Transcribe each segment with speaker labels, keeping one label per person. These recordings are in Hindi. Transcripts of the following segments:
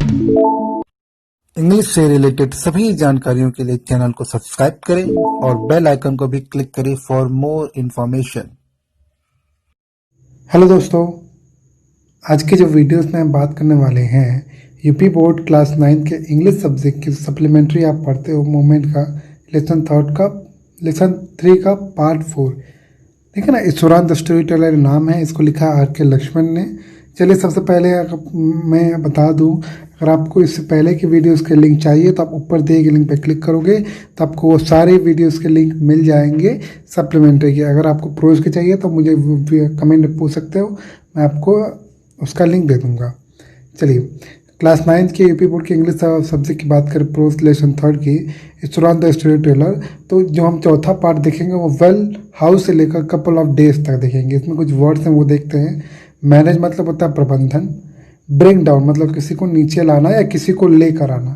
Speaker 1: इंग्लिश से रिलेटेड सभी जानकारियों के लिए चैनल को सब्सक्राइब करें और बेल आइकन को भी क्लिक करें फॉर मोर इन्फॉर्मेशन।
Speaker 2: हेलो दोस्तों, आज के जो वीडियोस में हम बात करने वाले हैं यूपी बोर्ड क्लास 9 के इंग्लिश सब्जेक्ट की सप्लीमेंट्री आप पढ़ते हो मूवमेंट का लेसन 3 का पार्ट 4। ठीक है ना। ईश्वरान द स्टोरी टेलर नाम है, इसको लिखा आर के लक्ष्मण ने। चलिए सबसे पहले मैं बता दूं, अगर आपको इससे पहले की वीडियोस के लिंक चाहिए तो आप ऊपर दिए गए लिंक पे क्लिक करोगे तो आपको वो सारे वीडियोस के लिंक मिल जाएंगे सप्लीमेंट्री के। अगर आपको प्रोज के चाहिए तो मुझे कमेंट में पूछ सकते हो, मैं आपको उसका लिंक दे दूंगा। चलिए क्लास 9 के यूपी बोर्ड के इंग्लिश सब्जेक्ट की बात करें, प्रोज लेसन 3 की ईश्वरान द स्टोरी टेलर, तो जो हम चौथा पार्ट देखेंगे वो वेल हाउस से लेकर कपल ऑफ डेज तक देखेंगे। इसमें कुछ वर्ड्स हैं वो देखते हैं। मैनेज मतलब होता है प्रबंधन। ब्रिंग डाउन मतलब किसी को नीचे लाना या किसी को लेकर आना।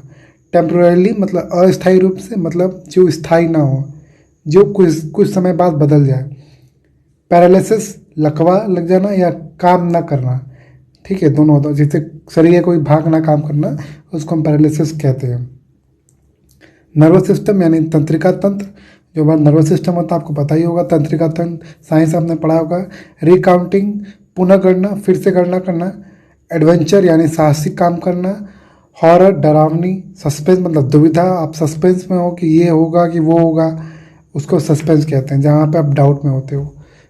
Speaker 2: टेम्पोरली मतलब अस्थायी रूप से, मतलब जो स्थायी ना हो, जो कुछ समय बाद बदल जाए। पैरालिसिस लकवा लग जाना या काम ना करना। ठीक है, दोनों होता है। जैसे शरीर कोई भागना काम करना, उसको हम पैरालिसिस कहते हैं। नर्वस सिस्टम यानी तंत्रिका तंत्र, जो हमारा नर्वस सिस्टम होता है आपको पता ही होगा। तंत्रिका तंत्र साइंस आपने पढ़ा होगा। रिकाउंटिंग पुनः गणना, फिर से गणना करना। एडवेंचर यानी साहसिक काम करना। हॉरर डरावनी। सस्पेंस मतलब दुविधा, आप सस्पेंस में हो कि ये होगा कि वो होगा, उसको सस्पेंस कहते हैं, जहाँ पे आप डाउट में होते हो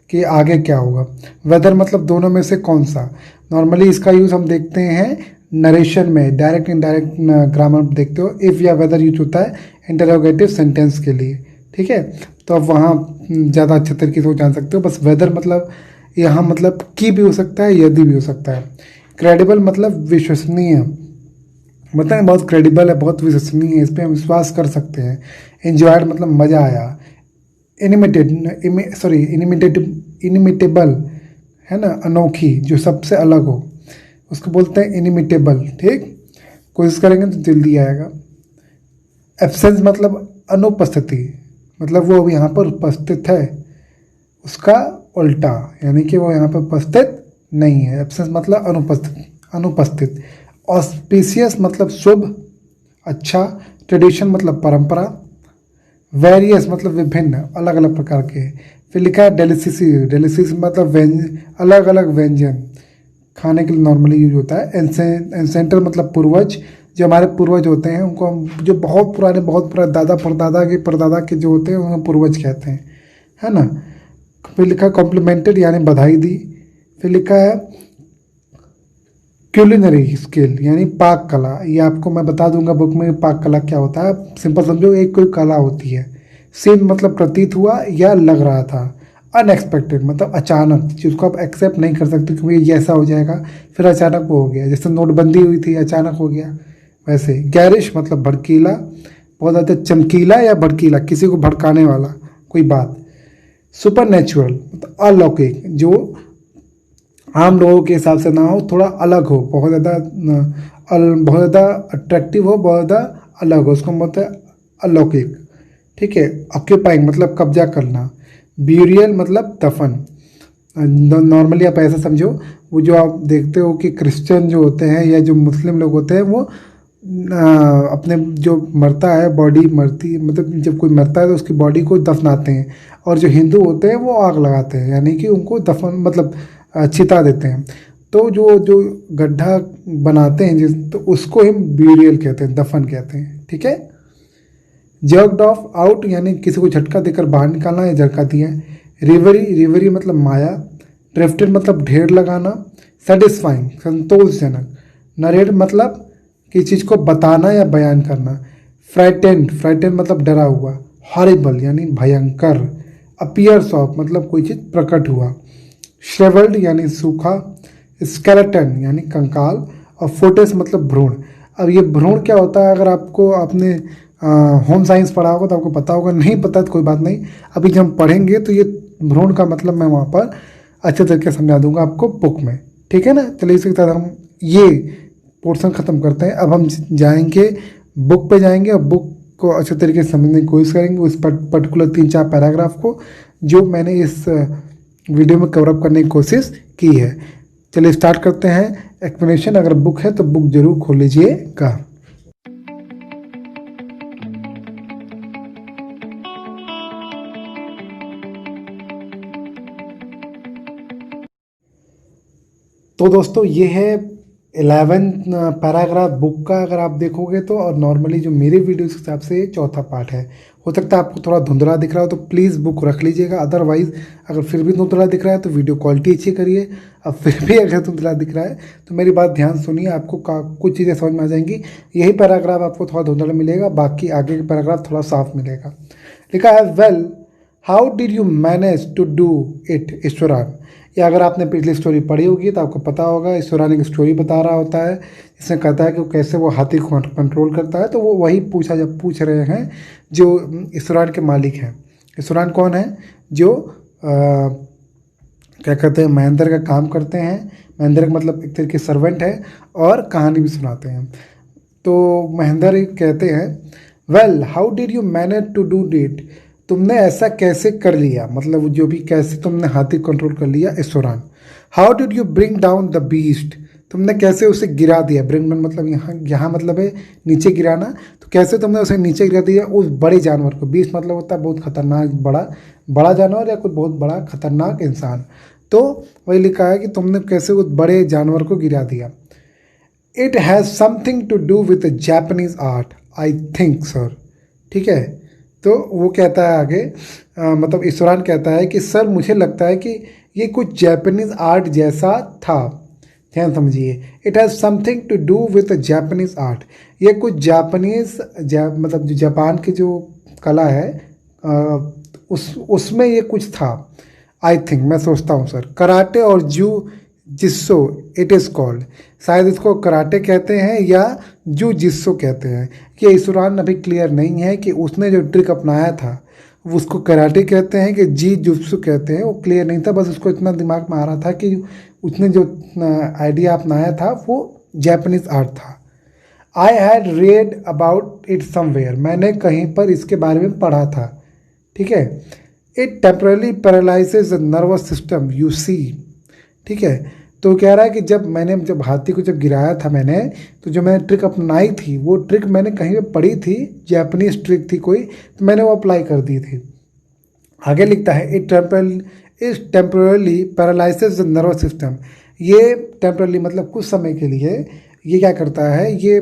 Speaker 2: कि आगे क्या होगा। वेदर मतलब दोनों में से कौन सा। नॉर्मली इसका यूज़ हम देखते हैं नरेशन में, डायरेक्ट इनडायरेक्ट ग्रामर देखते हो। इफ़ या वेदर यूज होता है इंटरोगेटिव सेंटेंस के लिए। ठीक है, तो अब वहाँ ज़्यादा अच्छे तरीके से जान सकते हो। बस वेदर मतलब यहाँ मतलब की भी हो सकता है, यदि भी हो सकता है। क्रेडिबल मतलब विश्वसनीय, मतलब बहुत क्रेडिबल है, बहुत विश्वसनीय है, इस पर हम विश्वास कर सकते हैं। एंजॉयड मतलब मज़ा आया। इनिमिटेबल है ना, अनोखी, जो सबसे अलग हो, उसको बोलते हैं इनिमिटेबल। ठीक, कोशिश करेंगे तो जल्दी आएगा। एब्सेंस मतलब अनुपस्थिति, मतलब वो यहाँ पर उपस्थित है, उसका उल्टा, यानी कि वो यहाँ पर उपस्थित नहीं है। एब्सेंस मतलब अनुपस्थित। ऑस्पिशियस मतलब शुभ, अच्छा। ट्रेडिशन मतलब परंपरा। वेरियस मतलब विभिन्न, अलग अलग प्रकार के। फिर लिखा है डेलिसिस मतलब अलग अलग व्यंजन खाने के लिए नॉर्मली यूज होता है। एंसेंटर मतलब पूर्वज, जो हमारे पूर्वज होते हैं उनको हम, जो बहुत पुराने दादा परदादा के जो होते हैं उनको पूर्वज कहते हैं, है ना। फिर लिखा है कॉम्प्लीमेंटेड यानी बधाई दी। फिर लिखा है क्यूलिनरी स्किल यानी पाक कला। ये आपको मैं बता दूंगा बुक में पाक कला क्या होता है। सिंपल समझो, एक कोई कला होती है। सीन मतलब प्रतीत हुआ या लग रहा था। अनएक्सपेक्टेड मतलब अचानक, जिसको आप एक्सेप्ट नहीं कर सकते कि ये ऐसा हो जाएगा, फिर अचानक वो हो गया। जैसे नोटबंदी हुई थी, अचानक हो गया, वैसे। गैरिश मतलब भड़कीला, बहुत ज़्यादा चमकीला या भड़कीला, किसी को भड़काने वाला कोई बात। सुपर नेचुरल मतलब अलौकिक, जो आम लोगों के हिसाब से ना हो, थोड़ा अलग हो, बहुत ज़्यादा अट्रैक्टिव हो, बहुत ज़्यादा अलग हो, उसको बोलते हैं अलौकिक। ठीक है। ऑक्यूपाइंग मतलब कब्जा करना। ब्यूरियल मतलब दफन। नॉर्मली आप ऐसा समझो, वो जो आप देखते हो कि क्रिश्चियन जो होते हैं या जो मुस्लिम लोग होते हैं, वो अपने जो मरता है, बॉडी मरती, मतलब जब कोई मरता है तो उसकी बॉडी को दफनाते हैं। और जो हिंदू होते हैं वो आग लगाते हैं, यानी कि उनको दफन मतलब चिता देते हैं। तो जो गड्ढा बनाते हैं जिस, तो उसको हम ब्यूरियल कहते हैं, दफन कहते हैं। ठीक है। जर्क्ड ऑफ आउट यानी किसी को झटका देकर बाहर निकालना या झटका दिया। रिवरी मतलब माया। ड्रिफ्टेड मतलब ढेर लगाना। सेटिस्फाइंग संतोषजनक। नरेट मतलब किसी चीज़ को बताना या बयान करना। फ्राइटेंड मतलब डरा हुआ। हॉरिबल यानी भयंकर। अपीयर्स ऑफ मतलब कोई चीज़ प्रकट हुआ। श्रेवल्ड यानी सूखा। स्केलेटन यानी कंकाल। और फोटेस मतलब भ्रूण। अब ये भ्रूण क्या होता है, अगर आपको आपने होम साइंस पढ़ा होगा तो आपको पता होगा, नहीं पता तो कोई बात नहीं, अभी जब हम पढ़ेंगे तो ये भ्रूण का मतलब मैं वहाँ पर अच्छे तरीके से समझा दूंगा आपको बुक में। ठीक है ना। चलिए इसी के साथ हम ये पोर्शन ख़त्म करते हैं। अब हम जाएंगे बुक पे जाएंगे और बुक को अच्छे तरीके से समझने की कोशिश करेंगे, उस पर्टिकुलर 3-4 पैराग्राफ को जो मैंने इस वीडियो में कवरअप करने की कोशिश की है। चलिए स्टार्ट करते हैं एक्सप्लेनेशन। अगर बुक है तो बुक जरूर खोल लीजिएगा। तो दोस्तों ये है 11 पैराग्राफ बुक का, अगर आप देखोगे तो। और नॉर्मली जो मेरे वीडियो के हिसाब से चौथा पार्ट है। हो सकता है आपको थोड़ा धुंधला दिख रहा हो तो प्लीज़ बुक रख लीजिएगा। अदरवाइज़ अगर फिर भी धुंधला दिख रहा है तो वीडियो क्वालिटी अच्छी करिए। अब फिर भी अगर धुंधला दिख रहा है तो मेरी बात ध्यान सुनिए, आपको कुछ चीज़ें समझ में आ जाएंगी। यही पैराग्राफ आपको थोड़ा धुंधला मिलेगा, बाकी आगे का पैराग्राफ थोड़ा साफ मिलेगा। लिखा है, well how did you manage to do it Iswaran. या अगर आपने पिछली स्टोरी पढ़ी होगी तो आपको पता होगा, ईश्वरान एक स्टोरी बता रहा होता है जिसमें कहता है कि कैसे वो हाथी को कंट्रोल करता है। तो वो वही पूछ रहे हैं जो ईश्वरान के मालिक हैं। ईश्वरान कौन है? जो क्या कहते हैं, महेंद्र का काम करते हैं। महेंद्र का मतलब एक तरीके सर्वेंट है और कहानी भी सुनाते हैं। तो महेंद्र कहते हैं, well how did you manage to do it. तुमने ऐसा कैसे कर लिया, मतलब जो भी कैसे तुमने हाथी कंट्रोल कर लिया Iswaran. How did you bring down the beast. तुमने कैसे उसे गिरा दिया। ब्रिंग डाउन मतलब यहाँ मतलब है नीचे गिराना। तो कैसे तुमने उसे नीचे गिरा दिया उस बड़े जानवर को। बीस्ट मतलब होता है बहुत खतरनाक बड़ा जानवर या कोई बहुत बड़ा खतरनाक इंसान। तो वही लिखा है कि तुमने कैसे उस बड़े जानवर को गिरा दिया। It has something to do with Japanese art I think sir. ठीक है, तो वो कहता है आगे, मतलब ईश्वरान कहता है कि सर मुझे लगता है कि ये कुछ जापानीज आर्ट जैसा था। ध्यान समझिए, it has something to do with Japanese art. ये कुछ जापानीज मतलब जो जापान की जो कला है उसमें ये कुछ था। आई थिंक, मैं सोचता हूँ सर। कराटे और जिस्सो इट इज़ कॉल्ड। शायद इसको कराटे कहते हैं या जिस्सो कहते हैं। ये ईश्वरान अभी क्लियर नहीं है कि उसने जो ट्रिक अपनाया था उसको कराटे कहते हैं कि जिस्सो कहते हैं। वो क्लियर नहीं था, बस उसको इतना दिमाग में आ रहा था कि उसने जो आइडिया अपनाया था वो जापानीज आर्ट था। I had read about it somewhere. मैंने कहीं पर इसके बारे में पढ़ा था। ठीक है, it temporarily paralyses the nervous system you see. ठीक है, तो कह रहा है कि जब हाथी को गिराया था मैंने, तो जो मैंने ट्रिक अपनाई थी वो ट्रिक मैंने कहीं पे पढ़ी थी, जापानीज ट्रिक थी कोई, तो मैंने वो अप्लाई कर दी थी। आगे लिखता है, it temporarily paralyses the nervous system. ये टेम्परली मतलब कुछ समय के लिए ये क्या करता है, ये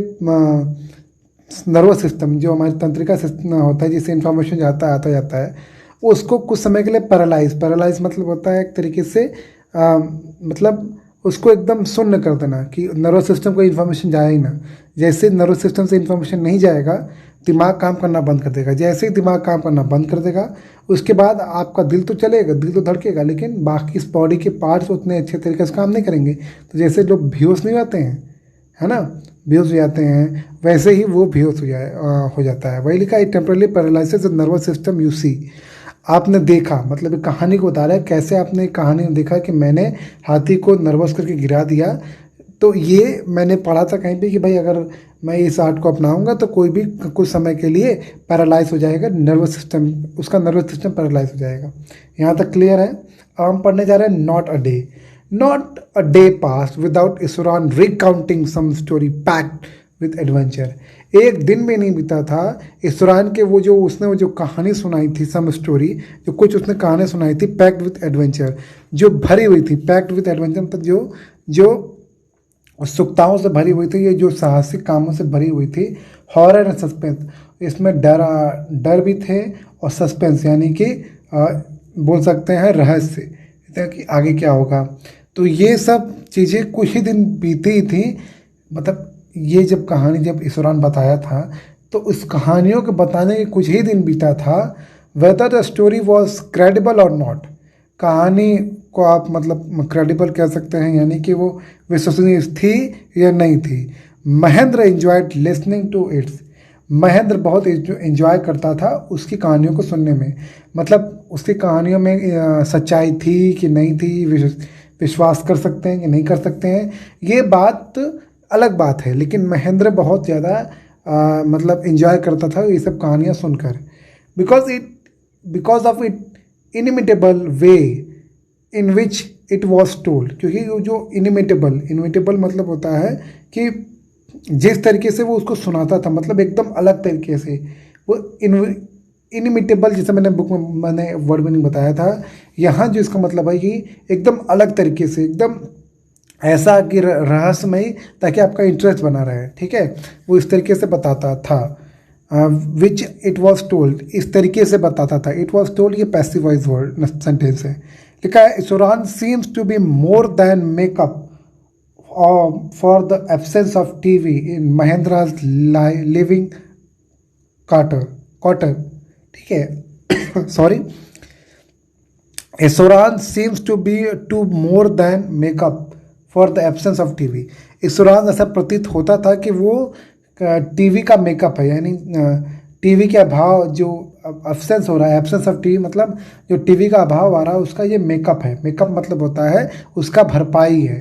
Speaker 2: नर्वस सिस्टम जो हमारी तंत्रिका सिस्टम होता है जिससे इंफॉर्मेशन आता जाता है, उसको कुछ समय के लिए पैरालाइज मतलब होता है एक तरीके से मतलब उसको एकदम शून्य कर देना कि नर्वस सिस्टम को इन्फॉर्मेशन जाए ही ना। जैसे नर्वस सिस्टम से इन्फॉर्मेशन नहीं जाएगा, दिमाग काम करना बंद कर देगा। जैसे ही दिमाग काम करना बंद कर देगा, उसके बाद आपका दिल तो चलेगा, दिल तो धड़केगा, लेकिन बाकी इस बॉडी के पार्ट्स उतने अच्छे तरीके से काम नहीं करेंगे। तो जैसे लोग बेहोश नहीं होते हैं, है ना, बेहोश हो जाते हैं, वैसे ही वो बेहोश हो जाता है। वही लिखा है, temporarily paralysis the nervous system you see. आपने देखा मतलब कहानी को बता रहा है, कैसे आपने कहानी में देखा कि मैंने हाथी को नर्वस करके गिरा दिया। तो ये मैंने पढ़ा था कहीं पे कि भाई अगर मैं इस आर्ट को अपनाऊंगा तो कोई भी कुछ समय के लिए पैरालाइज हो जाएगा, नर्वस सिस्टम, उसका नर्वस सिस्टम पैरालाइज हो जाएगा। यहाँ तक क्लियर है। अब हम पढ़ने जा रहे हैं, not a day pass without Iswaran recounting some story packed with adventure. एक दिन भी नहीं बीता था ईश्वरान के उसने वो जो कहानी सुनाई थी, सम स्टोरी, जो कुछ उसने कहानी सुनाई थी पैक्ड विद एडवेंचर, जो भरी हुई थी। पैक्ड विद एडवेंचर मतलब जो उत्सुकताओं से भरी हुई थी, ये जो साहसिक कामों से भरी हुई थी। हॉरर एंड सस्पेंस, इसमें डर भी थे और सस्पेंस यानी कि बोल सकते हैं रहस्य कि आगे क्या होगा। तो ये सब चीज़ें कुछ ही दिन बीती ही थी। मतलब ये जब ईश्वरान बताया था तो उस कहानियों के बताने के कुछ ही दिन बीता था। Whether the story was credible और नॉट। कहानी को आप मतलब क्रेडिबल कह सकते हैं, यानी कि वो विश्वसनीय थी या नहीं थी। Mahendra enjoyed listening to its. Mahendra बहुत एंजॉय करता था उसकी कहानियों को सुनने में। मतलब उसकी कहानियों में सच्चाई थी कि नहीं थी, विश्वास कर सकते हैं कि नहीं कर सकते हैं, ये बात अलग बात है। लेकिन महेंद्र बहुत ज़्यादा मतलब एंजॉय करता था ये सब कहानियाँ सुनकर। Because of it inimitable way in which it was told, क्योंकि वो जो इनिमिटेबल मतलब होता है कि जिस तरीके से वो उसको सुनाता था, मतलब एकदम अलग तरीके से, वो इनिमिटेबल, जैसे मैंने बुक में मैंने वर्ड मीनिंग बताया था, यहाँ जो इसका मतलब है कि एकदम अलग तरीके से, एकदम ऐसा कि रहस्यमयी, ताकि आपका इंटरेस्ट बना रहे, ठीक है, वो इस तरीके से बताता था। विच इट वॉज टोल्ड, इस तरीके से बताता था। इट वॉज टोल्ड ये पैसिव वॉइस वर्ड सेंटेंस है। लिखा है Iswaran seems to be more than make up for the absence of TV in Mahendra's living quarter, ठीक है sorry, Isuran seems to be to more than make up for the absence of TV. Iswaran ऐसा प्रतीत होता था कि वो टीवी का मेकअप है, यानी टीवी के अभाव जो एब्सेंस हो रहा है, एब्सेंस ऑफ टीवी मतलब जो टीवी का अभाव आ रहा है उसका ये मेकअप है। मेकअप मतलब होता है उसका भरपाई है।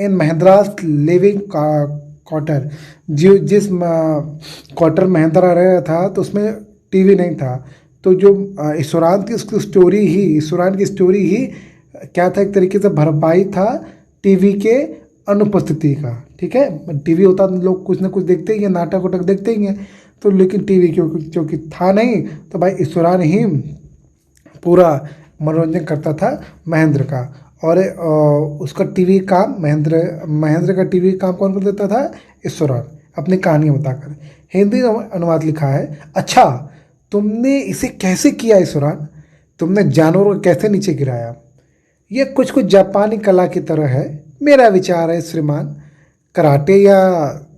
Speaker 2: इन महिंद्रास लिविंग क्वार्टर, जिस क्वार्टर महिंद्रा रह रहा था तो उसमें टीवी नहीं था। तो जो ईश्वरान की स्टोरी ही क्या था, एक तरीके से भरपाई था टीवी के अनुपस्थिति का, ठीक है। टीवी होता तो लोग कुछ ना कुछ देखते ही हैं, नाटक वाटक देखते ही हैं, तो लेकिन टीवी क्योंकि था नहीं, तो भाई ईश्वरान ही पूरा मनोरंजन करता था महेंद्र का। और उसका टीवी काम महेंद्र का टीवी काम कौन कर देता था? ईश्वरान, अपनी कहानी बताकर। हिंदी अनुवाद लिखा है, अच्छा तुमने इसे कैसे किया ईश्वरान, तुमने जानवरों को कैसे नीचे गिराया? ये कुछ जापानी कला की तरह है, मेरा विचार है श्रीमान, कराटे या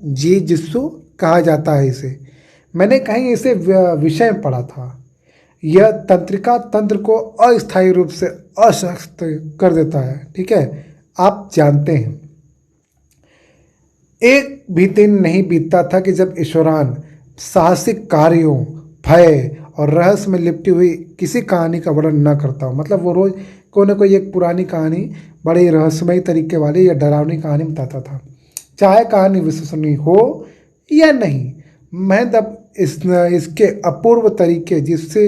Speaker 2: जी जित्सु कहा जाता है इसे। मैंने कहीं इसे विषय में पढ़ा था। यह तंत्रिका तंत्र को अस्थायी रूप से अशक्त कर देता है, ठीक है, आप जानते हैं। एक भी दिन नहीं बीतता था कि जब ईश्वरान साहसिक कार्यों, भय और रहस्य में लिपटी हुई किसी कहानी का वर्णन न करता हो। मतलब वो रोज कोई ना कोई एक पुरानी कहानी, बड़ी रहस्यमयी तरीके वाली या डरावनी कहानी बताता था, चाहे कहानी विश्वसनीय हो या नहीं। मैं तब इसके अपूर्व तरीके जिससे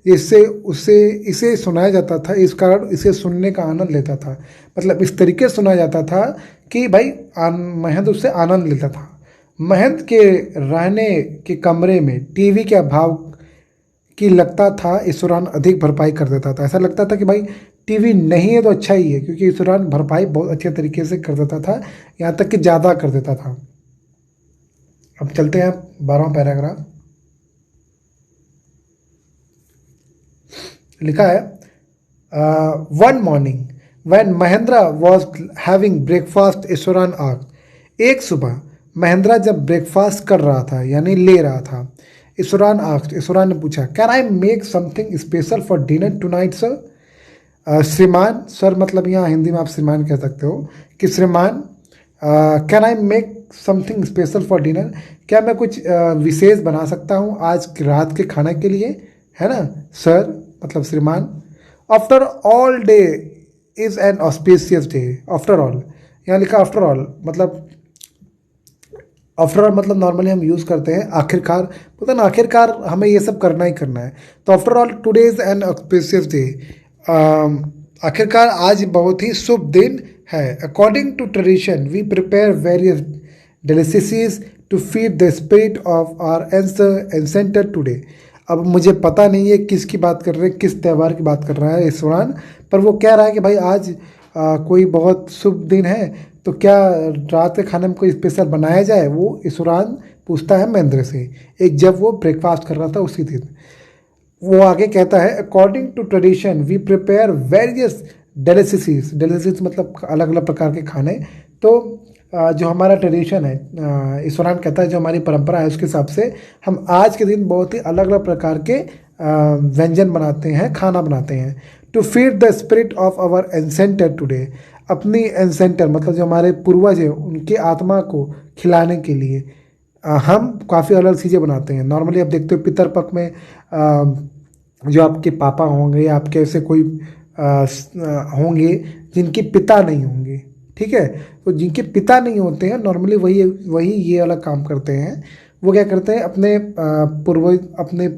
Speaker 2: इसे सुनाया जाता था, इस कारण इसे सुनने का आनंद लेता था। मतलब इस तरीके से सुनाया जाता था कि भाई महंत उससे आनंद लेता था। महंत के रहने के कमरे में टीवी के अभाव की लगता था ईश्वरान अधिक भरपाई कर देता था। ऐसा लगता था कि भाई टीवी नहीं है तो अच्छा ही है, क्योंकि ईश्वरान भरपाई बहुत अच्छे तरीके से कर देता था, यहाँ तक कि ज़्यादा कर देता था। अब चलते हैं 12वां पैराग्राफ। लिखा है, one morning when Mahendra was having breakfast Iswaran asked, एक सुबह महेंद्रा जब ब्रेकफास्ट कर रहा था यानी ले रहा था, ईश्वरान आस्क्ड, ईश्वरान ने पूछा, can I make something special for dinner tonight sir? श्रीमान, सर मतलब यहाँ हिंदी में आप श्रीमान कह सकते हो कि श्रीमान, can I make something special for dinner, क्या मैं कुछ विशेष बना सकता हूँ आज रात के खाने के लिए, है ना सर, मतलब श्रीमान। After all day is an auspicious day. After all, यहाँ लिखा आफ्टर ऑल मतलब नॉर्मली हम यूज़ करते हैं आखिरकार, पता ना, आखिरकार हमें ये सब करना ही करना है। तो after all today is an auspicious day, आखिरकार आज बहुत ही शुभ दिन है। According to tradition we prepare various delicious to feed the spirit of our ancestor today. अब मुझे पता नहीं है किसकी बात कर रहे हैं, किस त्यौहार की बात कर रहा है ईश्वरान, पर वो कह रहा है कि भाई आज कोई बहुत शुभ दिन है, तो क्या रात के खाने में कोई स्पेशल बनाया जाए? वो ईश्वरान पूछता है महेंद्र से, एक जब वो ब्रेकफास्ट कर रहा था उसी दिन। वो आगे कहता है, according to tradition we prepare various delicious मतलब अलग अलग प्रकार के खाने। तो जो हमारा ट्रेडिशन है, ईश्वरान कहता है जो हमारी परंपरा है उसके हिसाब से हम आज के दिन बहुत ही अलग अलग प्रकार के व्यंजन बनाते हैं, खाना बनाते हैं। To feed the spirit of our ancestor today, अपनी एंसेंटर मतलब जो हमारे पूर्वज हैं उनकी आत्मा को खिलाने के लिए हम काफ़ी अलग चीज़ें बनाते हैं। नॉर्मली आप देखते हो पितरपक्ष में जो आपके पापा होंगे या आपके ऐसे कोई होंगे जिनके पिता नहीं होंगे, ठीक है, तो जिनके पिता नहीं होते हैं नॉर्मली वही ये अलग काम करते हैं। वो क्या करते हैं, अपने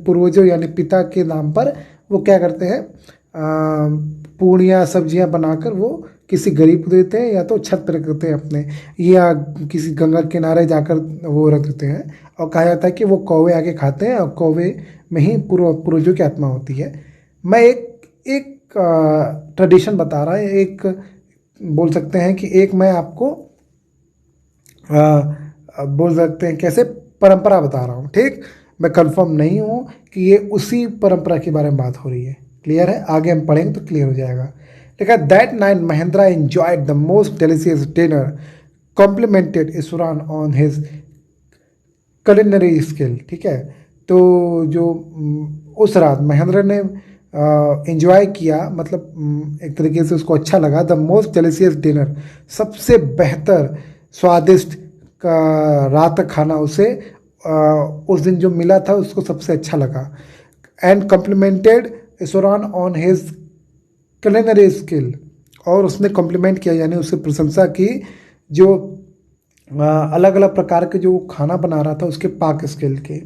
Speaker 2: पूर्वजों यानी पिता के नाम पर वो क्या करते हैं, पूड़ियाँ सब्जियाँ बनाकर वो किसी गरीब को देते हैं या तो छत पर रख देते हैं अपने, या किसी गंगा किनारे जाकर वो रख देते हैं। और कहा जाता है कि वो कौवे आके खाते हैं और कौवे में ही पूर्वजों की आत्मा होती है। मैं एक एक ट्रेडिशन बता रहा है, एक बोल सकते हैं कि एक मैं आपको बोल सकते हैं कैसे परंपरा बता रहा हूँ, ठीक। मैं कंफर्म नहीं हूँ कि ये उसी परंपरा के बारे में बात हो रही है। क्लियर है? आगे हम पढ़ेंगे तो क्लियर हो जाएगा। देखा, that night Mahendra enjoyed the most delicious dinner complimented Ishwaran on his culinary skill. ठीक है, तो जो उस रात महेंद्र ने एंजॉय किया, मतलब एक तरीके से उसको अच्छा लगा। द मोस्ट डिलीशियस डिनर, सबसे बेहतर स्वादिष्ट का रात का खाना उसे उस दिन जो मिला था उसको सबसे अच्छा लगा। And complimented Ishwaran on his culinary skill, और उसने कॉम्प्लीमेंट किया यानी उससे प्रशंसा की जो अलग अलग प्रकार के जो खाना बना रहा था उसके पाक स्किल के,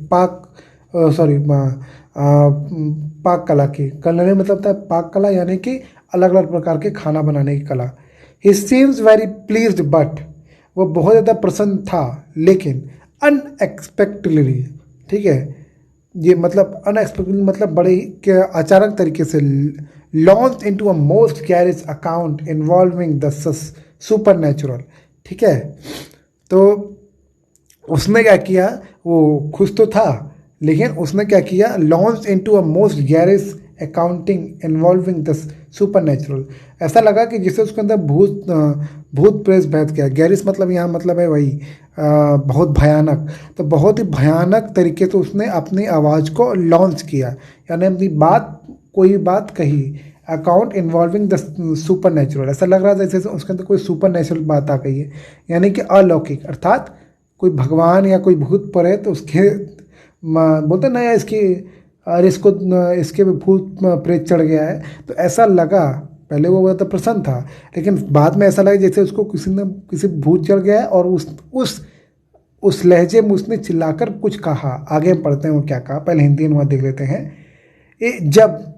Speaker 2: पाक कला की। कलर मतलब था पाक कला, यानी कि अलग अलग प्रकार के खाना बनाने की कला। ही सीम्स वेरी प्लीज्ड, बट वो बहुत ज़्यादा प्रसन्न था, लेकिन अनएक्सपेक्टेडली, ठीक है, ये मतलब अनएक्सपेक्टेडली मतलब बड़े के अचानक तरीके से launch into a most garage account involving the super natural. ठीक है, तो उसने क्या किया, वो खुश तो था, लेकिन उसने क्या किया, launch into a most garage accounting involving the super natural. ऐसा लगा कि जिससे उसके अंदर भूत प्रेत बैठ गया। गैरिस मतलब यहाँ मतलब है वही बहुत भयानक। तो बहुत ही भयानक तरीके से उसने अपनी आवाज़ को लॉन्च किया, यानी अपनी बात, कोई बात कही, account involving the super natural. ऐसा लग रहा था जैसे उसके अंदर कोई सुपर नेचुरल बात आ गई है, यानी कि अलौकिक, अर्थात कोई भगवान या कोई भूत प्रेत उसके बोलते ना, या इसकी और इसके भी भूत प्रेत चढ़ गया है। तो ऐसा लगा, पहले वो तो प्रसन्न था, लेकिन बाद में ऐसा लगा जैसे उसको किसी भूत चढ़ गया है। और उस लहजे में उसने चिल्लाकर कुछ कहा। आगे हम पढ़ते हैं वो क्या कहा, पहले हिंदी अनुवाद देख लेते हैं। जब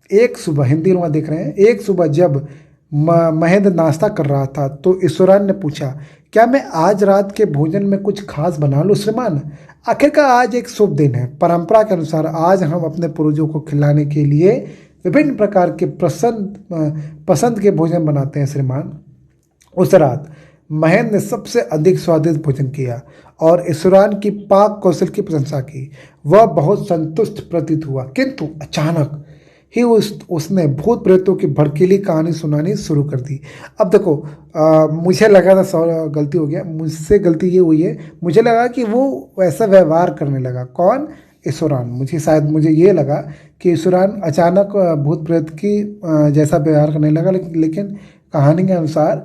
Speaker 2: एक सुबह, हिंदी अनुवाद देख रहे हैं, एक सुबह जब महेंद्र नाश्ता कर रहा था तो ईश्वरान ने पूछा, क्या मैं आज रात के भोजन में कुछ खास बना लूँ श्रीमान? आखिरकार आज एक शुभ दिन है। परंपरा के अनुसार आज हम अपने पूर्वजों को खिलाने के लिए विभिन्न प्रकार के पसंद के भोजन बनाते हैं श्रीमान। उस रात महेंद्र ने सबसे अधिक स्वादिष्ट भोजन किया और ईश्वरान की पाक कौशल की प्रशंसा की। वह बहुत संतुष्ट प्रतीत हुआ, किंतु अचानक ही उसने भूत प्रेतों की भड़कीली कहानी सुनानी शुरू कर दी। अब देखो, मुझे लगा था, गलती हो गया मुझसे, गलती ये हुई है, मुझे लगा कि वो वैसा व्यवहार करने लगा। कौन? ईश्वरान। मुझे ये लगा कि ईश्वरान अचानक भूत प्रेत की जैसा व्यवहार करने लगा, लेकिन कहानी के अनुसार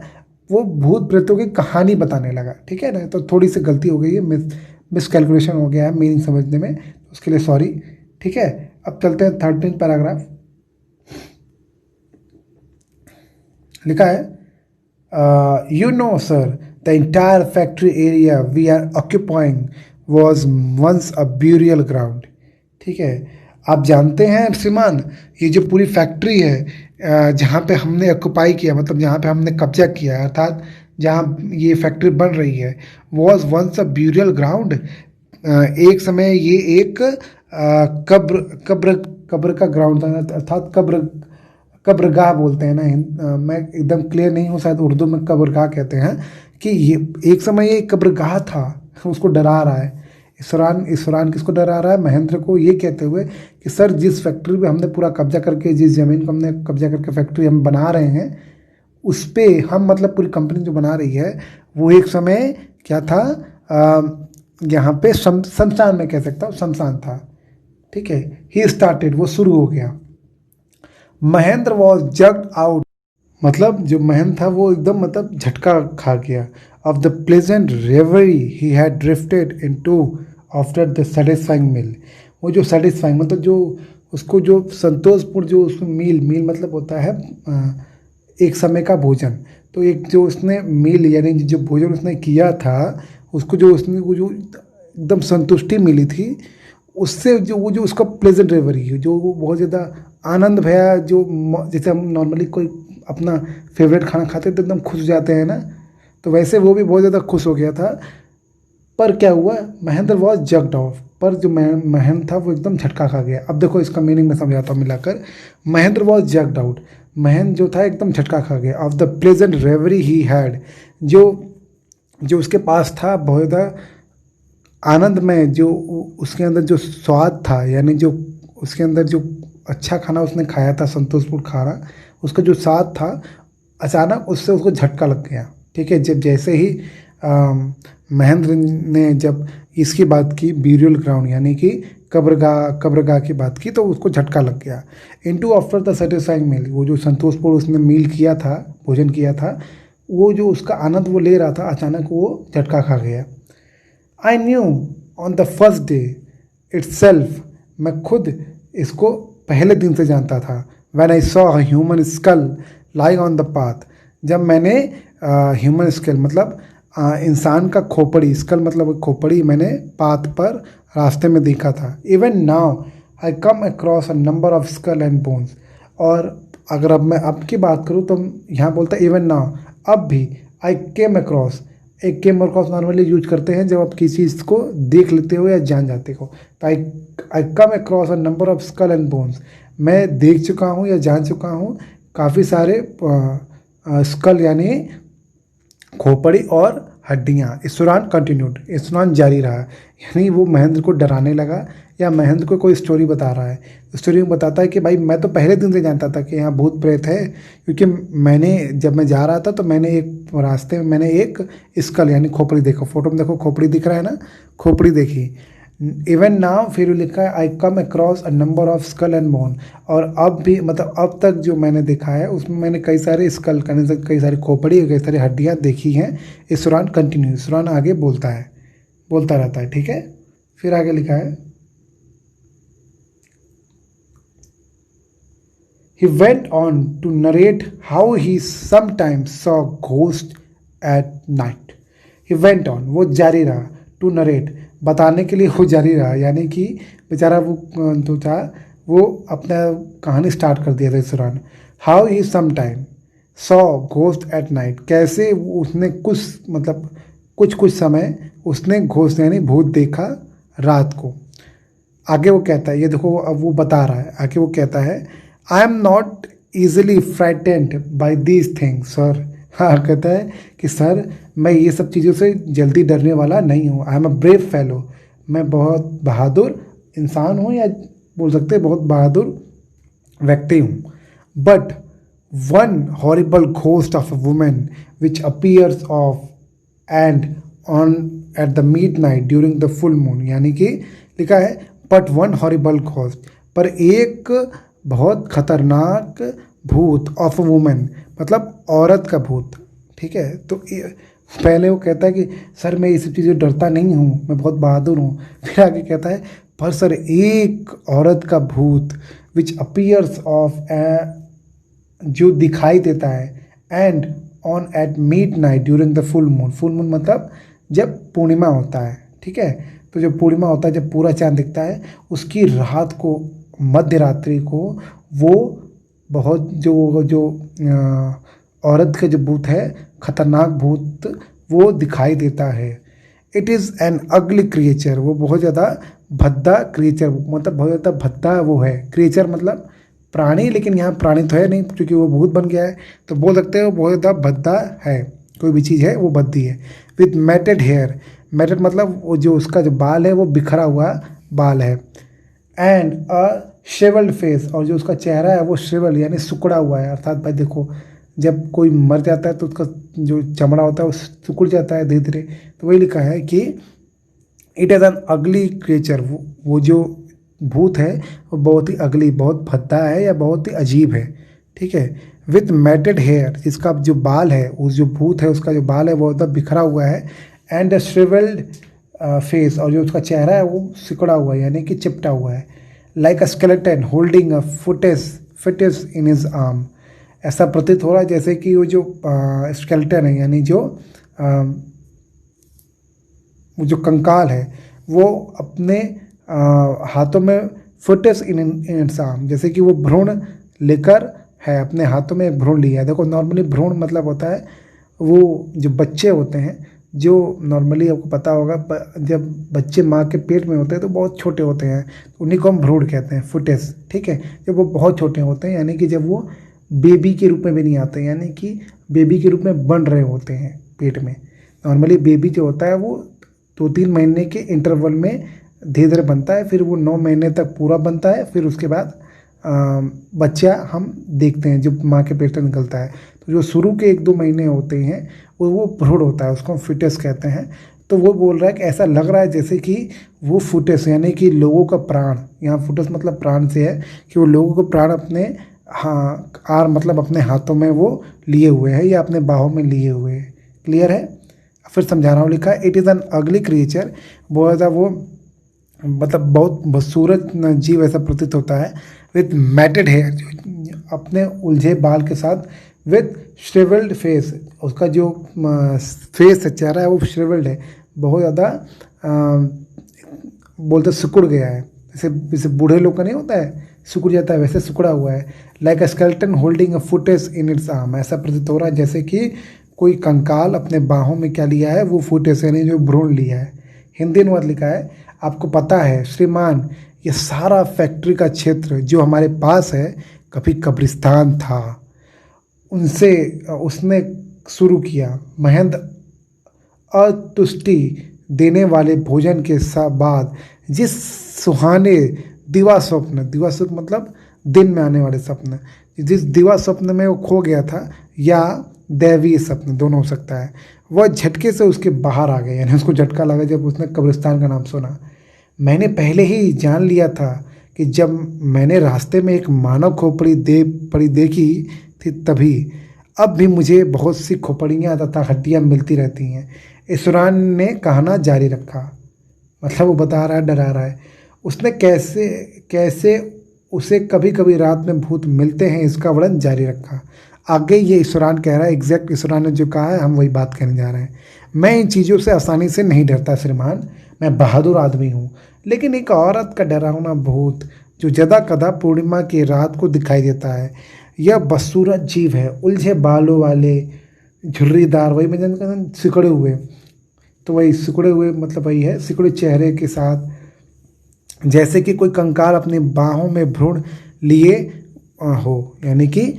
Speaker 2: वो भूत प्रेतों की कहानी बताने लगा। ठीक है ना, तो थोड़ी सी गलती हो गई है, मिसकैलकुलेशन हो गया है मीनिंग समझने में, उसके लिए सॉरी। ठीक है, अब चलते हैं 13 पैराग्राफ। लिखा है, you know sir, the entire factory area we are occupying was once a burial ground. ठीक है, आप जानते हैं श्रीमान, ये जो पूरी फैक्ट्री है जहाँ पे हमने ऑक्यूपाई किया, मतलब जहाँ पे हमने कब्जा किया, अर्थात जहाँ ये फैक्ट्री बन रही है, was once a burial ground. एक समय ये एक कब्र का ग्राउंड था, अर्थात कब्रगाह बोलते हैं ना, मैं एकदम क्लियर नहीं हूँ, शायद उर्दू में कब्रगाह कहते हैं, कि ये एक समय ये कब्रगाह था। उसको डरा रहा है ईश्वरान किसको डरा रहा है? महेंद्र को, ये कहते हुए कि सर, जिस फैक्ट्री पे हमने पूरा कब्जा करके, जिस ज़मीन को हमने कब्जा करके फैक्ट्री हम बना रहे हैं, उस पर हम, मतलब पूरी कंपनी जो बना रही है, वो एक समय क्या था, यहाँ पे शमशान में कह सकता हूँ, शमशान था। ठीक है, ही स्टार्टेड, वो शुरू हो गया। महेंद्र वॉज जग्ड आउट, मतलब जो महेंद्र था वो एकदम मतलब झटका खा गया। Of the pleasant reverie he had drifted into after the satisfying meal. वो जो सेटिस्फाइंग मतलब जो उसको जो संतोषपूर्ण जो उसको मील मतलब होता है एक समय का भोजन। तो एक जो उसने मील यानी जो भोजन उसने किया था, उसको जो उसने वो जो एकदम संतुष्टि मिली थी, उससे जो वो जो उसका प्लेजेंट रेवरी, जो वो बहुत ज़्यादा आनंद भया जो जैसे हम नॉर्मली कोई अपना फेवरेट खाना खाते तो एकदम खुश हो जाते हैं ना, तो वैसे वो भी बहुत ज़्यादा खुश हो गया था। पर क्या हुआ, महेंद्र वॉज जग्ड ऑफ, पर जो महेंद्र था वो एकदम झटका खा गया। अब देखो इसका मीनिंग मैं समझाता हूँ मिलाकर। Mahendra was jogged out, Mahendra जो था एकदम झटका खा गया। Of the pleasant reverie he had, जो जो उसके पास था बहुत ज़्यादा आनंद में, जो उसके अंदर जो स्वाद था, यानी जो उसके अंदर जो अच्छा खाना उसने खाया था, संतोषपूर्ण खाना, उसका जो स्वाद था, अचानक उससे उसको झटका लग गया। ठीक है, जब जैसे ही महेंद्र ने जब इसकी बात की, ब्यूरियल ग्राउंड यानी कि कब्रगाह की बात की, तो उसको झटका लग गया। Into after the satisfying meal, वो जो संतोषपूर्ण उसने मील किया था, भोजन किया था, वो जो उसका आनंद वो ले रहा था, अचानक वो झटका खा गया। I knew on the first day itself, मैं खुद इसको पहले दिन से जानता था। When I saw human school lying on the path, जब मैंने ह्यूमन स्कल मतलब इंसान का खोपड़ी, स्कल मतलब खोपड़ी, मैंने पाथ पर रास्ते में देखा था। Even now I come across a number of skull and bones, और अगर अब मैं अब की बात करूँ तो यहाँ बोलता है इवन नाउ, अब भी। आई केम अक्रॉस, एक केम अक्रॉस नॉर्मली यूज करते हैं जब आप किसी चीज़ को देख लेते हो या जान जाते हो। तो I come across a number of skull and bones, मैं देख चुका हूँ या जान चुका हूँ काफ़ी सारे स्कल यानी खोपड़ी और हड्डियाँ। इस दौरान कंटिन्यूड, इस दौरान जारी रहा, यानी वो महेंद्र को डराने लगा या महेंद्र को कोई स्टोरी बता रहा है। स्टोरी में बताता है कि भाई मैं तो पहले दिन से जानता था कि यहाँ भूत प्रेत है, क्योंकि मैंने जब मैं जा रहा था तो मैंने एक रास्ते में मैंने एक स्कल यानी खोपड़ी देखो, फोटो में देखो खोपड़ी दिख रहा है ना, खोपड़ी देखी। इवन नाउ फिर लिखा है I come across a number of skull and bone, और अब भी मतलब अब तक जो मैंने देखा है उसमें मैंने कई सारे स्कल, कई सारी खोपड़ी, कई सारी हड्डियाँ देखी हैं। इस दौरान कंटिन्यू, इस दौरान आगे बोलता है, बोलता रहता है। ठीक है, फिर आगे लिखा है he went on to narrate how he sometimes saw ghosts at night. He went on, वो जारी रहा, to narrate, बताने के लिए वो जारी रहा, यानी कि बेचारा वो जो था वो अपना कहानी स्टार्ट कर दिया था इस दौरान। How he sometime saw ghost at night, कैसे उसने कुछ मतलब कुछ समय उसने घोस्ट यानी भूत देखा रात को। आगे वो कहता है, ये देखो अब वो बता रहा है, आगे वो कहता है I am not easily frightened by these things sir. हाँ, कहता है कि सर मैं ये सब चीज़ों से जल्दी डरने वाला नहीं हूँ। I am a brave fellow, मैं बहुत बहादुर इंसान हूँ, या बोल सकते हैं बहुत बहादुर व्यक्ति हूँ। But one horrible ghost of a women which appears of and on at the mid night during the full moon, यानी कि लिखा है बट वन हॉरिबल घोस्ट, पर एक बहुत खतरनाक भूत ऑफ अ वुमेन मतलब औरत का भूत। ठीक है, तो पहले वो कहता है कि सर मैं ये सब चीज़ें डरता नहीं हूँ, मैं बहुत बहादुर हूँ। फिर आगे कहता है पर सर एक औरत का भूत विच अपीयर्स ऑफ जो दिखाई देता है and on at mid night during the full moon. Full moon मतलब जब पूर्णिमा होता है। ठीक है, तो जब पूर्णिमा होता है, जब पूरा चांद दिखता है, उसकी रात को, मध्य रात्रि को, वो बहुत जो औरत का जो भूत है, खतरनाक भूत, वो दिखाई देता है। इट इज़ एन अगली क्रिएचर, वो बहुत ज़्यादा भद्दा क्रिएचर, मतलब बहुत ज़्यादा भद्दा वो है। क्रिएचर मतलब प्राणी, लेकिन यहाँ प्राणी तो है नहीं क्योंकि वो भूत बन गया है, तो बोल सकते हैं वो बहुत ज़्यादा भद्दा है। कोई भी चीज़ है वो भद्दी है। विथ मैटेड हेयर, मैटेड मतलब वो जो उसका जो बाल है वो बिखरा हुआ बाल है। एंड अ श्रिवल्ड फेस, और जो उसका चेहरा है वो श्रिवल यानी सिकुड़ा हुआ है। अर्थात भाई देखो, जब कोई मर जाता है तो उसका जो चमड़ा होता है वो सिकुड़ जाता है धीरे धीरे। तो वही लिखा है कि इट इज़ एन अगली क्रिएचर, वो जो भूत है वो बहुत ही अगली, बहुत भद्दा है या बहुत ही अजीब है। ठीक है, विथ मैटेड हेयर, जिसका जो बाल है, उस जो भूत है उसका जो बाल है वो एकदम बिखरा हुआ है। एंड अ श्रिवल्ड फेस, और जो उसका चेहरा है वो सिकुड़ा हुआ है यानी कि चिपटा हुआ है। Like a skeleton holding a foetus in his arm, ऐसा प्रतीत हो रहा है जैसे कि वो जो स्केलेटन है यानी जो कंकाल है वो अपने हाथों में फुटेज इन इट्स आर्म, जैसे कि वो भ्रूण लेकर है, अपने हाथों में एक भ्रूण लिया है। देखो नॉर्मली भ्रूण मतलब होता है वो जो बच्चे होते हैं, जो नॉर्मली आपको पता होगा जब बच्चे माँ के पेट में होते हैं तो बहुत छोटे होते हैं, तो उन्हीं को हम भ्रूण कहते हैं, फुटेज, ठीक है। जब वो बहुत छोटे होते हैं यानी कि जब वो बेबी के रूप में भी नहीं आते, यानी कि बेबी के रूप में बन रहे होते हैं पेट में। नॉर्मली बेबी जो होता है वो 2-3 महीने के इंटरवल में धीरे धीरे बनता है, फिर वो 9 महीने तक पूरा बनता है, फिर उसके बाद बच्चा हम देखते हैं जो माँ के पेट से निकलता है। तो जो शुरू के 1-2 महीने होते हैं वो भ्रूण होता है, उसको हम फिटस कहते हैं। तो वो बोल रहा है कि ऐसा लग रहा है जैसे कि वो फुटेस यानी कि लोगों का प्राण, यहाँ फुटेस मतलब प्राण से है, कि वो लोगों को प्राण अपने मतलब अपने हाथों में वो लिए हुए हैं या अपने बाहों में लिए हुए हैं। क्लियर है? फिर समझा रहा हूँ, लिखा है इट इज़ एन अगली क्रिएचर, बहुत ज़्यादा वो मतलब बहुत बदसूरत जीव ऐसा प्रतीत होता है, विथ मैटेड हेयर, अपने उलझे बाल के साथ, विथ श्रिवल्ड फेस, उसका जो फेस है, चेहरा है, वो श्रिवल्ड है, बहुत ज़्यादा बोलते सिकुड़ गया है, जैसे जैसे बूढ़े लोग का नहीं होता है सिकुड़ जाता है, वैसे सिकुड़ा हुआ है। Like a skeleton holding a footage in its arm, ऐसा प्रतीत हो रहा है जैसे कि कोई कंकाल अपने बाहों में क्या लिया है, वो फुटेज यानी जो भ्रूण लिया है। हिंदी अनुवाद लिखा है, आपको पता है श्रीमान, ये सारा फैक्ट्री का क्षेत्र जो हमारे पास है कभी कब्रिस्तान था, उनसे उसने शुरू किया। महेंद्र असंतुष्टि देने वाले भोजन के बाद जिस सुहाने दिवा स्वप्न मतलब दिन में आने वाले सपने, जिस दिवा स्वप्न में वो खो गया था या दैवीय स्वप्न दोनों हो सकता है, वह झटके से उसके बाहर आ गए, यानी उसको झटका लगा जब उसने कब्रिस्तान का नाम सुना। मैंने पहले ही जान लिया था कि जब मैंने रास्ते में एक मानव खोपड़ी पड़ी देखी थी तभी, अब भी मुझे बहुत सी खोपड़ियाँ तथा हड्डियाँ मिलती रहती हैं। ईश्वरान ने कहना जारी रखा, मतलब वो बता रहा है, डरा रहा है। उसने कैसे कैसे उसे कभी कभी रात में भूत मिलते हैं, इसका वर्णन जारी रखा। आगे ये ईश्वरान कह रहा है, एग्जैक्ट ईश्वरान ने जो कहा है हम वही बात कहने जा रहे हैं। मैं इन चीज़ों से आसानी से नहीं डरता श्रीमान, मैं बहादुर आदमी हूँ, लेकिन एक औरत का डरावना भूत जो जदा कदा पूर्णिमा की रात को दिखाई देता है, यह बदसूरत जीव है, उलझे बालों वाले, झुर्रीदार, वही मैं सिकुड़े हुए, तो वही सिकुड़े हुए मतलब वही है, सिकुड़े चेहरे के साथ, जैसे कि कोई कंकाल अपनी बाहों में भ्रूण लिए हो, यानी कि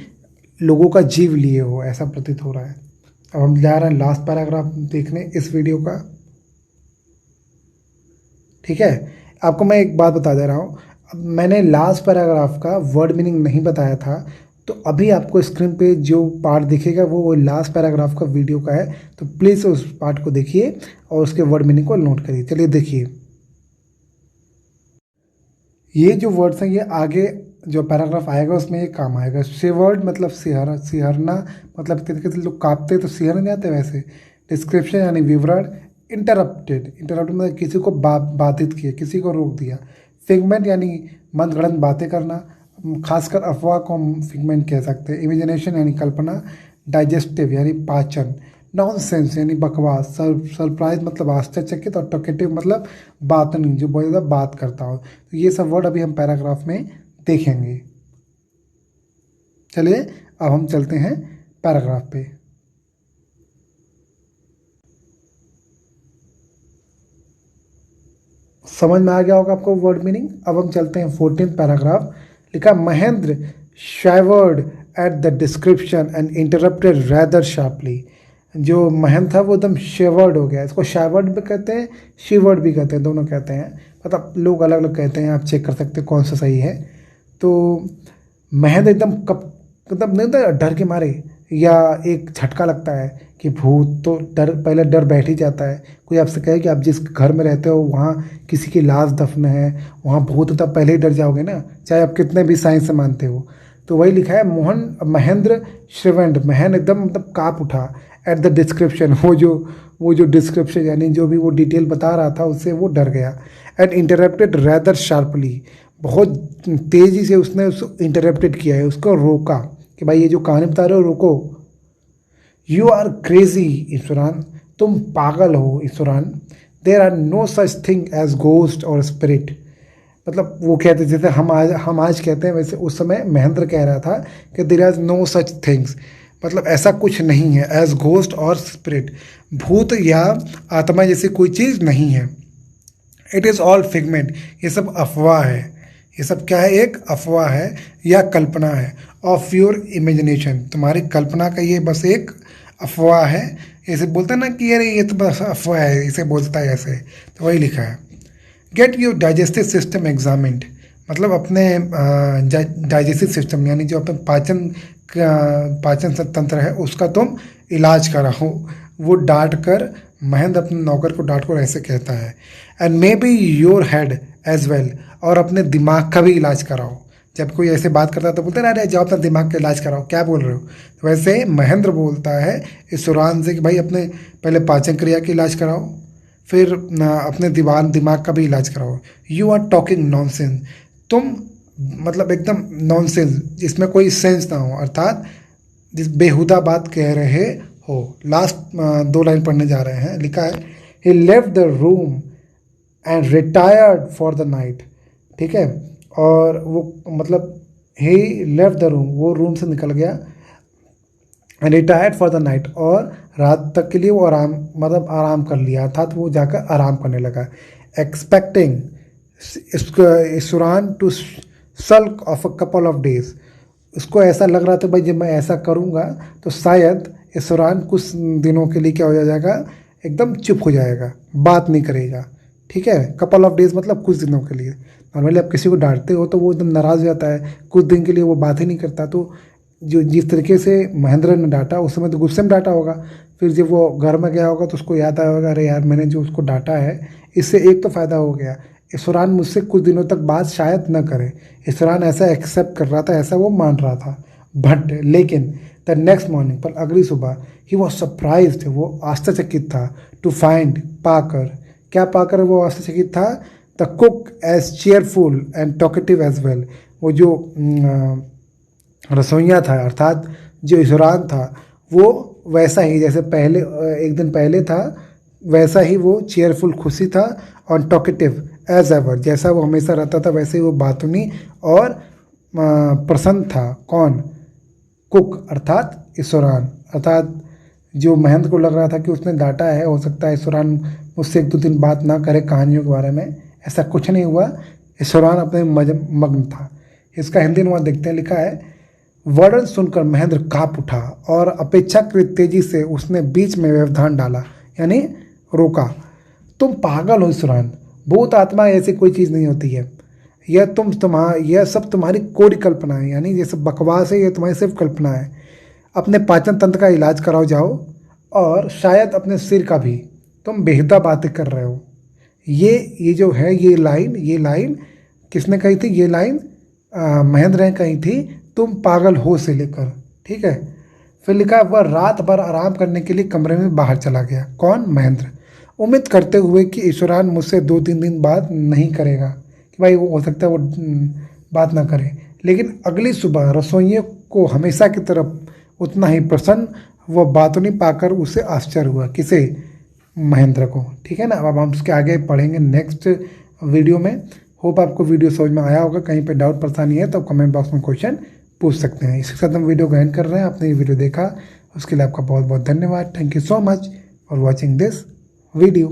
Speaker 2: लोगों का जीव लिए हो, ऐसा प्रतीत हो रहा है। अब हम जा रहे हैं लास्ट पैराग्राफ देखने इस वीडियो का, ठीक है। आपको मैं एक बात बता दे रहा हूँ, अब मैंने लास्ट पैराग्राफ का वर्ड मीनिंग नहीं बताया था, तो अभी आपको स्क्रीन पे जो पार्ट दिखेगा वो लास्ट पैराग्राफ का वीडियो का है, तो प्लीज़ उस पार्ट को देखिए और उसके वर्ड मीनिंग को नोट करिए। चलिए देखिए, ये जो वर्ड्स हैं ये आगे जो पैराग्राफ आएगा उसमें ये काम आएगा। शिवर्ड मतलब सिहरना, मतलब कितने लोग कांपते तो सिहर नहीं जाते वैसे। डिस्क्रिप्शन यानी विवरण। इंटरप्टेड मतलब किसी को बाधित किया, किसी को रोक दिया। फिगमेंट यानी मनगढ़ंत बातें करना, खासकर अफवाह को हम फिगमेंट कह सकते हैं। इमेजिनेशन यानी कल्पना। डाइजेस्टिव यानी पाचन। नॉनसेंस यानी बकवास। सरप्राइज मतलब आश्चर्यचकित, और टॉकेटिव मतलब बात नहीं, जो बहुत ज़्यादा बात करता हो। तो ये सब वर्ड अभी हम पैराग्राफ में देखेंगे। चलिए अब हम चलते हैं पैराग्राफ पे। समझ में आ गया होगा आपको वर्ड मीनिंग। अब हम चलते हैं 14th पैराग्राफ। लिखा, Mahendra shivered at the description and interrupted rather sharply. जो महेंद्र था वो एकदम शेवर्ड हो गया। इसको शाइवर्ड भी कहते हैं, शिवर्ड भी कहते हैं, दोनों कहते हैं, मतलब लोग अलग अलग कहते हैं, आप चेक कर सकते हैं कौन सा सही है। तो महेंद्र एकदम मतलब नहीं होता डर के मारे, या एक झटका लगता है कि भूत, तो डर, पहले डर बैठ ही जाता है। कोई आपसे कहे कि आप जिस घर में रहते हो वहाँ किसी की लाश दफन है, वहाँ भूत, तब पहले ही डर जाओगे ना, चाहे आप कितने भी साइंस से मानते हो। तो वही लिखा है, महेंद्र श्रिवेंड, महेंद्र एकदम मतलब काँप उठा। एट द डिस्क्रिप्शन, वो जो डिस्क्रिप्शन यानी जो भी वो डिटेल बता रहा था उससे वो डर गया। एंड इंटरप्टेड रैदर शार्पली, बहुत तेज़ी से उसने उसको इंटरप्टेड किया है, उसको रोका कि भाई ये जो कहानी बता रहे हो रोको। यू आर क्रेजी ईश्वरान, तुम पागल हो Ishwaran. There are no such thing as ghost और स्पिरिट, मतलब वो कहते जैसे हम आज कहते हैं, वैसे उस समय महेंद्र कह रहा था कि there is no such things, मतलब ऐसा कुछ नहीं है एज घोस्ट और स्पिरिट, भूत या आत्मा जैसी कोई चीज़ नहीं है। इट इज़ ऑल फिगमेंट, ये सब अफवाह है, ये सब क्या है, एक अफवाह है या कल्पना है, ऑफ योर इमेजिनेशन, तुम्हारी कल्पना का ये बस एक अफवाह है। ऐसे बोलता है ना कि यार ये तो बस अफवाह है, इसे बोलता है ऐसे, तो वही लिखा है। Get your digestive system examined, मतलब अपने डाइजेस्टिव सिस्टम यानी जो अपने पाचन तंत्र है उसका तुम इलाज कराओ। वो डांट कर, महेंद्र अपने नौकर को डांट कर ऐसे कहता है। And may be your head as well, और अपने दिमाग का भी इलाज कराओ। जब कोई ऐसे बात करता है तो बोलते हैं अरे जाओ अपना दिमाग का इलाज कराओ, क्या बोल रहे हो। तो वैसे महेंद्र बोलता है इस सुरान से कि भाई अपने पहले पाचन क्रिया का इलाज कराओ, फिर अपने दिमाग का भी इलाज कराओ। यू आर टॉकिंग नॉनसेंस, तुम मतलब एकदम नॉनसेंस जिसमें कोई सेंस ना हो, अर्थात जिस बेहुदा बात कह रहे हो। लास्ट 2 लाइन पढ़ने जा रहे हैं, लिखा है he left the room and retired for the night, ठीक है। और वो मतलब ही लेफ्ट द रूम, वो रूम से निकल गया, रिटायर्ड फॉर द नाइट, और रात तक के लिए वो आराम कर लिया था, तो वो जाकर आराम करने लगा। Expecting Suran to sulk off a couple of days, उसको ऐसा लग रहा था भाई जब मैं ऐसा करूँगा तो शायद सुरान कुछ दिनों के लिए क्या हो जाएगा, एकदम चुप हो जाएगा, बात नहीं करेगा, ठीक है। कपल ऑफ डेज मतलब कुछ दिनों के लिए। नॉर्मली आप किसी को डांटते हो तो वो एकदम नाराज़ हो जाता है, कुछ दिन के लिए वो बात ही नहीं करता। तो जो जिस तरीके से महेंद्र ने डांटा, उस समय तो गुस्से में डांटा होगा, फिर जब वो घर में गया होगा तो उसको याद आया होगा अरे यार मैंने जो उसको डांटा है, इससे एक तो फ़ायदा हो गया, इसरान मुझसे कुछ दिनों तक बात शायद न करे। इसरान ऐसा एक्सेप्ट कर रहा था, ऐसा वो मान रहा था। बट लेकिन द नेक्स्ट मॉर्निंग, पर अगली सुबह, ही वॉज सरप्राइज्ड, वो आश्चर्यचकित था, टू फाइंड, पाकर, क्या पाकर वो आश्चर्यचकित था, the cook as cheerful and talkative as well, वो जो रसोइया था अर्थात जो इसरान था वो वैसा ही जैसे पहले एक दिन पहले था, वैसा ही वो चेयरफुल खुशी था, और टॉकेटिव एज एवर, जैसा वो हमेशा रहता था वैसे ही वो बातूनी और प्रसन्न था। कौन, कुक अर्थात इसरान, अर्थात जो महेंद्र को लग रहा था कि उसने डांटा है, हो सकता है इसरान मुझसे 1-2 दिन बात ना करे कहानियों के बारे में, ऐसा कुछ नहीं हुआ। इसरान अपने मग्न था। इसका हिंदी अनुवाद देखते हैं, लिखा है वर्णन सुनकर महेंद्र काँप उठा और अपेक्षाकृत तेजी से उसने बीच में व्यवधान डाला, यानी रोका। तुम पागल हो इसरान, भूत आत्मा ऐसी कोई चीज़ नहीं होती है, यह सब तुम्हारी कोरी कल्पना है, यानी ये सब बकवास है, ये तुम्हारी सिर्फ कल्पना है। अपने पाचन तंत्र का इलाज कराओ जाओ, और शायद अपने सिर का भी, तुम बेहुदा बातें कर रहे हो। ये जो है ये लाइन किसने कही थी, ये लाइन महेंद्र ने कही थी, तुम पागल हो से लेकर, ठीक है। फिर लिखा वह रात भर आराम करने के लिए कमरे में बाहर चला गया। कौन, महेंद्र, उम्मीद करते हुए कि ईश्वरान मुझसे 2-3 दिन बात नहीं करेगा, कि भाई वो हो सकता है वो बात ना करे। लेकिन अगली सुबह रसोइये को हमेशा की तरफ उतना ही प्रसन्न वह बातों नहीं पाकर उसे आश्चर्य हुआ। किसे, महेंद्र को, ठीक है ना। अब हम उसके आगे पढ़ेंगे नेक्स्ट वीडियो में। होप आपको वीडियो समझ में आया होगा। कहीं पे डाउट परेशानी है तो कमेंट बॉक्स में क्वेश्चन पूछ सकते हैं। इसके साथ हम वीडियो को एंड कर रहे हैं। आपने ये वीडियो देखा उसके लिए आपका बहुत बहुत धन्यवाद। Thank you so much for watching this video.